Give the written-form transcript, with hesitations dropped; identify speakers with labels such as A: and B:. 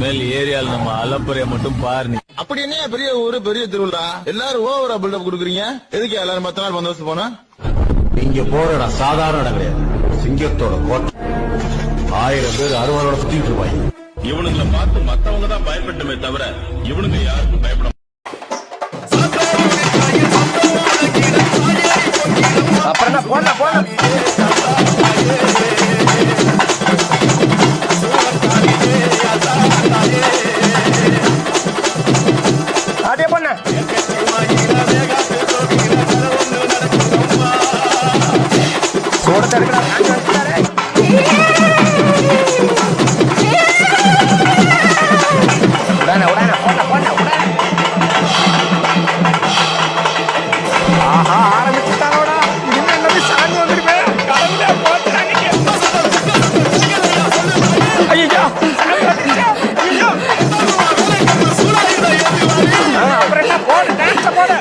A: இனிமேல் ஏரியால நம்ம அலப்பறைய மட்டும் பாரு.
B: அப்படி என்ன பெரிய ஊரு பெரிய திருவிழா எல்லாரும் ஓவரா பில்டப் கொடுக்குறீங்க? எதுக்கு எல்லாரும் 10 நாள் பந்தோபஸ்து போனா?
A: இங்க போற இடம் சாதாரண இடம் கிடையாது. சிங்கத்தோட கோட்டை. 1000 பேர் அறுவரோட சுத்திட்டு இருப்பாங்க.
C: இவனுங்களை பார்த்து மத்தவங்க தான் பயப்பட்டுமே தவிர இவனுங்க யாருக்கும் பயப்பட.
D: அப்புறம் போன அதே பண்ண சோடத்தை எடுக்கிறார். ஆஹா ஆரம்பிச்சுட்டாரோடா. இன்னும் என்னது சாமி வந்துருப்பேன். கடவுளே போட்டுறாங்க. ஐயோ அப்புறம் என்ன போடு டான்ஸ் போடு.